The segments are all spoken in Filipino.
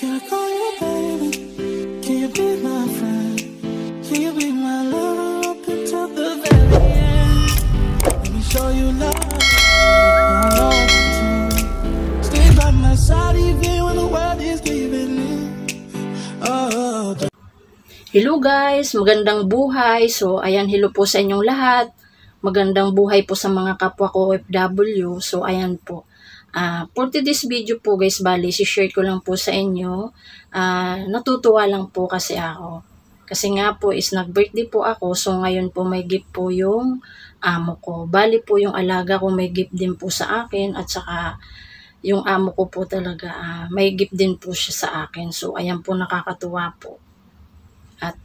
Can I call you baby? Can you be my friend? Can you be my lover up until the very end? Let me show you love. Stay by my side even when the world is giving in. Oh. Hello guys, magandang buhay. So ayan, hello po sa inyong lahat. Magandang buhay po sa mga kapwa ko OFW. So ayan po. For today's video po guys, bali, share ko lang po sa inyo. Natutuwa lang po kasi ako. Kasi nga po is nag-birthday po ako. So ngayon po may gift po yung amo ko. Bali po yung alaga ko may gift din po sa akin. At saka yung amo ko po talaga may gift din po siya sa akin. So ayan po, nakakatuwa po. At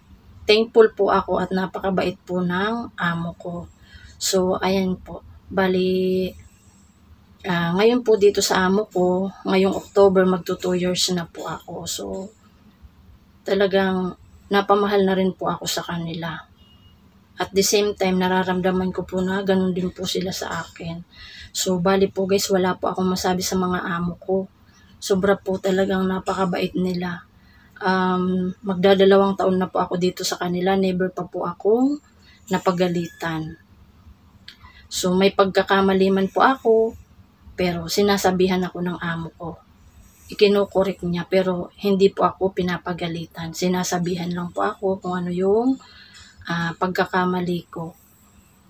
thankful po ako at napakabait po ng amo ko. So ayan po. Bali, ngayon po dito sa amo ko, ngayong October magto 2 years na po ako. So, talagang napamahal na rin po ako sa kanila. At the same time, nararamdaman ko po na ganun din po sila sa akin. So, bali po guys, wala po akong masabi sa mga amo ko. Sobra po talagang napakabait nila. Magdadalawang taon na po ako dito sa kanila. Never pa po akong napagalitan. So, may pagkakamali man po ako, pero sinasabihan ako ng amo ko. Ikinukorek niya pero hindi po ako pinapagalitan. Sinasabihan lang po ako kung ano yung pagkakamali ko.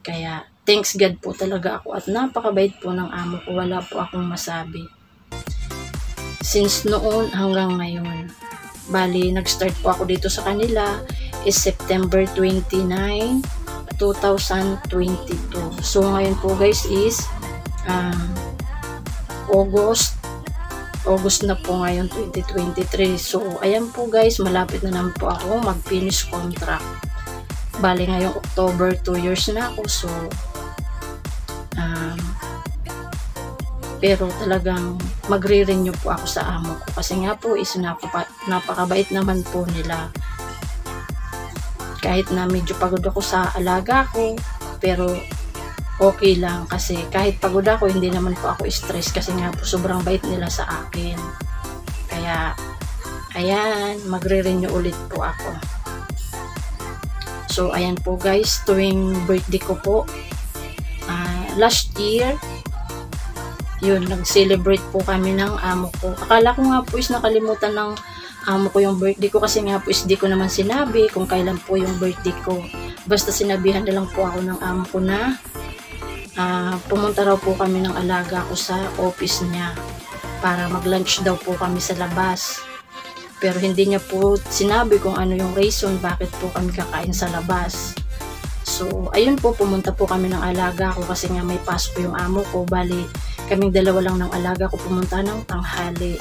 Kaya thanks God po talaga ako at napakabait po ng amo ko. Wala po akong masabi. Since noon hanggang ngayon. Bali, nag-start po ako dito sa kanila is September 29, 2022. So ngayon po guys is August na po ngayon 2023. So ayan po guys, malapit na naman po ako mag-finish contract. Bali ngayong October 2 years na ako. So pero talagang magre-renew po ako sa amo ko kasi nga po is napakabait naman po nila. Kahit na medyo pagod ako sa alaga ko, pero okay lang kasi kahit pagod ako, hindi naman po ako stress kasi nga po sobrang bait nila sa akin. Kaya, ayan, magre-renew ulit po ako. So, ayan po guys, tuwing birthday ko po, last year, yun, nag-celebrate po kami ng amo ko. Akala ko nga po is nakalimutan ng amo ko yung birthday ko kasi nga po is di ko naman sinabi kung kailan po yung birthday ko. Basta sinabihan na lang po ako ng amo ko na pumunta raw po kami ng alaga ko sa office niya para mag-lunch daw po kami sa labas. Pero hindi niya po sinabi kung ano yung reason bakit po kami kakain sa labas. So, ayun po, pumunta po kami ng alaga ko kasi nga may pasok po yung amo ko. Bali, kaming dalawa lang ng alaga ko pumunta ng tanghali.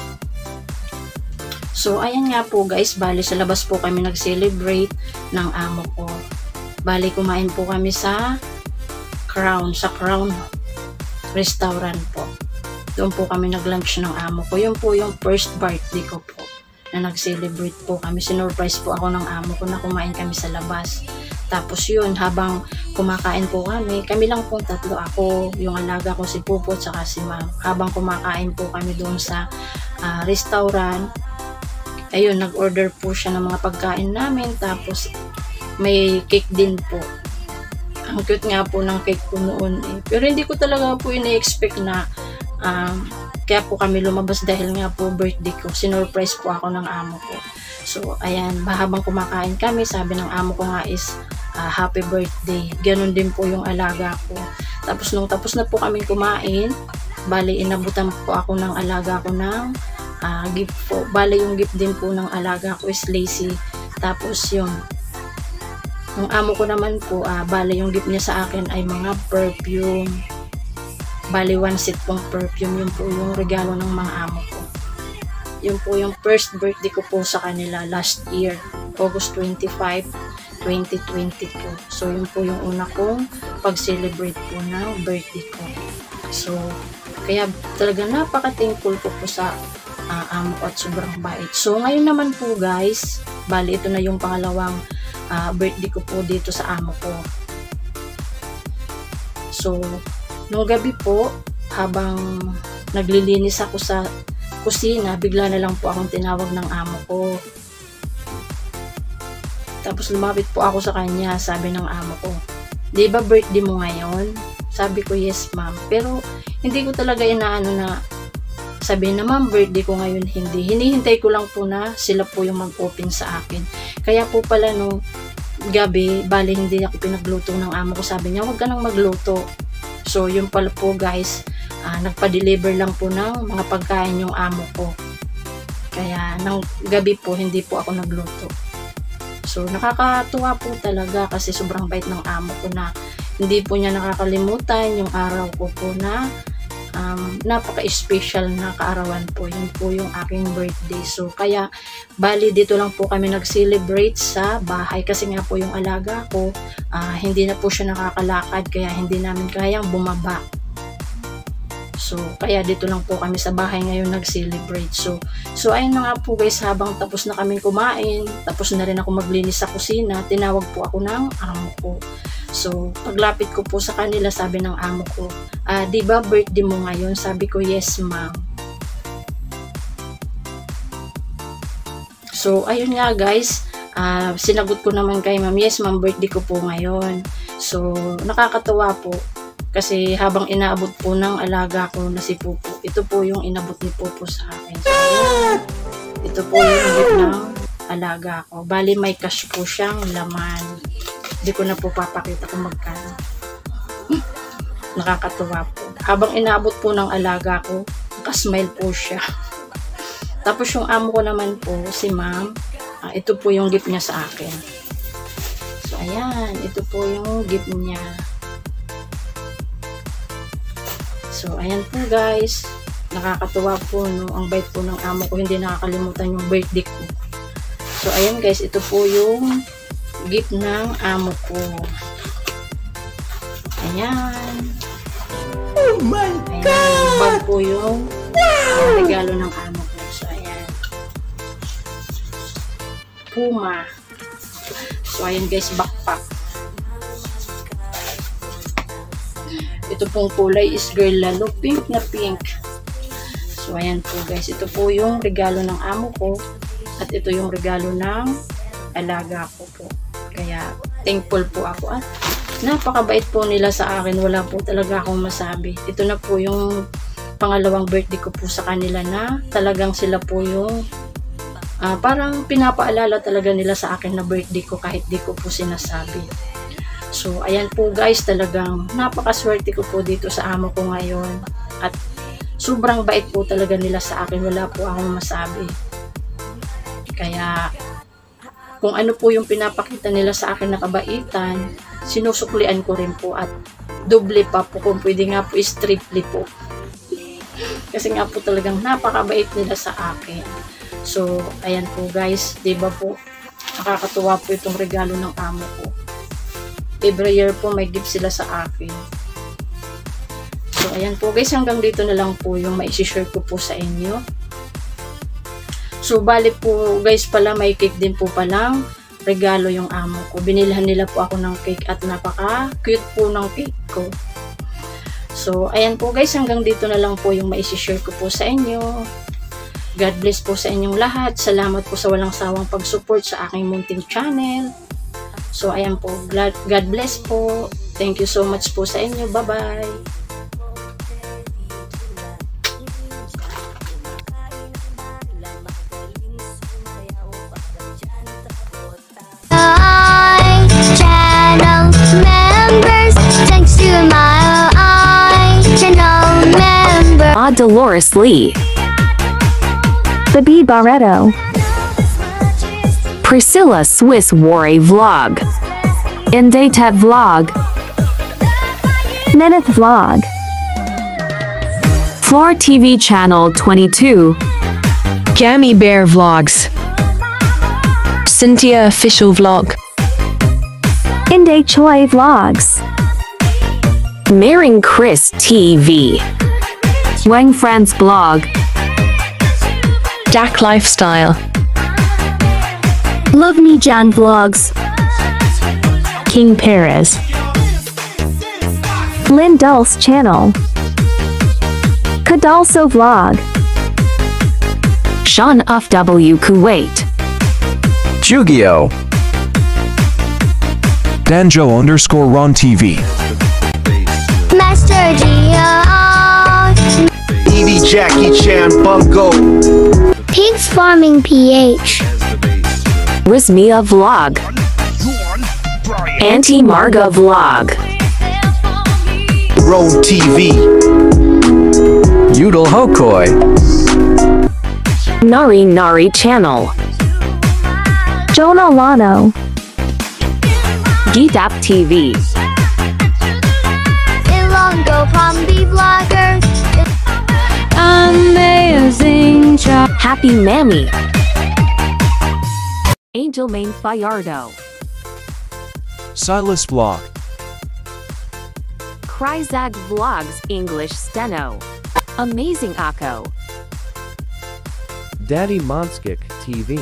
So, ayan nga po guys, bali sa labas po kami nag-celebrate ng amo ko. Bali, kumain po kami sa Crown restaurant po. Doon po kami nag-lunch ng amo ko. Yun po yung first birthday ko po na nag-celebrate po kami. Sinurprise po ako ng amo ko na kumain kami sa labas. Tapos yun, habang kumakain po kami lang po tatlo. Ako, yung alaga ko si Pupo at saka si Ma'am. Habang kumakain po kami doon sa restaurant, ayun, nag-order po siya ng mga pagkain namin. Tapos may cake din po. Ang cute nga po ng cake ko noon eh. Pero hindi ko talaga po ini-expect na kaya po kami lumabas dahil nga po birthday ko. Sinurprise po ako ng amo ko. So, ayan, habang kumakain kami, sabi ng amo ko nga is happy birthday. Ganon din po yung alaga ko. Tapos nung tapos na po kami kumain, bali inabutan po ako ng alaga ko ng gift po. Bali yung gift din po ng alaga ko is lacy. Tapos yung amo ko naman po, bali yung gift niya sa akin ay mga perfume. Bali 1 set pong perfume. Yun po yung regalo ng mga amo ko. Yun po yung first birthday ko po sa kanila last year, August 25, 2022. So yun po yung una kong pag-celebrate po ng birthday ko. So kaya talaga napaka-thankful ko po sa amo ko at sobrang bait. So ngayon naman po guys, bali ito na yung pangalawang birthday ko po dito sa amo ko. So nung gabi po, habang naglilinis ako sa kusina, bigla na lang po akong tinawag ng amo ko. Tapos lumapit po ako sa kanya, sabi ng amo ko, "Di ba birthday mo ngayon?" Sabi ko, "Yes ma'am." Pero hindi ko talaga inaano na sabihin na, "Ma'am, birthday ko ngayon." Hindi. Hinihintay ko lang po na sila po yung mag-open sa akin. Kaya po pala no, gabi, bali hindi ako pinagluto ng amo ko. Sabi niya, "Huwag ka nang magluto." So, yun pala po guys, nagpa-deliver lang po ng mga pagkain yung amo ko. Kaya, ng gabi po, hindi po ako nagluto. So, nakakatuwa po talaga kasi sobrang bait ng amo ko na hindi po niya nakakalimutan yung araw ko po na napaka-special na kaarawan po. Yun po yung aking birthday. So, kaya, bali dito lang po kami nag-celebrate sa bahay kasi nga po yung alaga ko, hindi na po siya nakakalakad kaya hindi namin kayang bumaba. So, kaya dito lang po kami sa bahay ngayon nag-celebrate. So ayun na nga po guys, habang tapos na kami kumain, tapos na rin ako maglinis sa kusina, tinawag po ako ng amo ko. So, paglapit ko po sa kanila, sabi ng amo ko, "Di ba birthday mo ngayon?" Sabi ko, "Yes, ma'am." So, ayun nga guys, sinagot ko naman kay ma'am, "Yes, ma'am, birthday ko po ngayon." So, nakakatawa po. Kasi habang inaabot po ng alaga ko na si Pupo, ito po yung inabot ni Pupo sa akin. So, ito po yung gift ng alaga ko. Bali, may cash po siyang laman. Hindi ko na po papakita kung magkano. Nakakatuwa po. Habang inaabot po ng alaga ko, nakasmile po siya. Tapos yung amo ko naman po, si ma'am, ito po yung gift niya sa akin. So, ayan. Ito po yung gift niya. So, ayan po guys. Nakakatuwa po, no? Ang bait po ng amo ko. Hindi nakakalimutan yung birthday ko. So, ayan guys. Ito po yung gift ng amo ko. Ayan. Oh my God! Bag po yung regalo ng amo ko. So, ayan. Puma. So, ayan guys. Backpack. Ito pong kulay is girl lalo, pink na pink. So, ayan po guys. Ito po yung regalo ng amo ko. At ito yung regalo ng alaga ko po. Kaya, thankful po ako. At napakabait po nila sa akin. Wala po talaga akong masabi. Ito na po yung pangalawang birthday ko po sa kanila na talagang sila po yung parang pinapaalala talaga nila sa akin na birthday ko kahit di ko po sinasabi. So, ayan po guys, talagang napakaswerte ko po dito sa amo ko ngayon. At sobrang bait po talaga nila sa akin. Wala po akong masabi. Kaya, kung ano po yung pinapakita nila sa akin na kabaitan, sinusuklian ko rin po at doble pa po kung pwede nga po is triple po. Kasi nga po talagang napakabait nila sa akin. So, ayan po guys, diba po, nakakatuwa po itong regalo ng amo ko. Every year po may gift sila sa akin. So, ayan po guys, hanggang dito na lang po yung maisishare ko po sa inyo. So, bali po guys pala, may cake din po palang regalo yung amo ko. Binilhan nila po ako ng cake at napaka-cute po ng cake ko. So, ayan po guys, hanggang dito na lang po yung maisishare ko po sa inyo. God bless po sa inyong lahat. Salamat po sa walang sawang pag-support sa aking munting channel. So, ayan po. God bless po. Thank you so much po sa inyo. Bye-bye. Channel members, thanks to my channel member Dolores Lee, Baby Barreto, Priscilla Swiss Warre Vlog, Indatet Vlog, Neneth Vlog, Floor TV Channel 22, Gammy Bear Vlogs, Cynthia Official Vlog, Inde Choi Vlogs, Maring Chris TV, Wang France Blog, Dak Lifestyle, Love Me Jan Vlogs, King Perez, Lynn Dulce Channel, Cadalso Vlog, Sean of W Kuwait. Jugio. Danjo_Ron TV. Master Geo. Evie Jackie Chan Bungo. Pigs Farming PH. Rizmia Vlog. Auntie Marga Vlog. Road TV. Udal Hokoi. Nari Nari Channel. Jonah Lano. Geetap TV. Ilongo Pombi Vloggers. Amazing job. Happy Mammy. Angel Main Fayardo. Silas Vlog. Kryzag Vlogs English Steno. Amazing Akko. Daddy Monskik TV.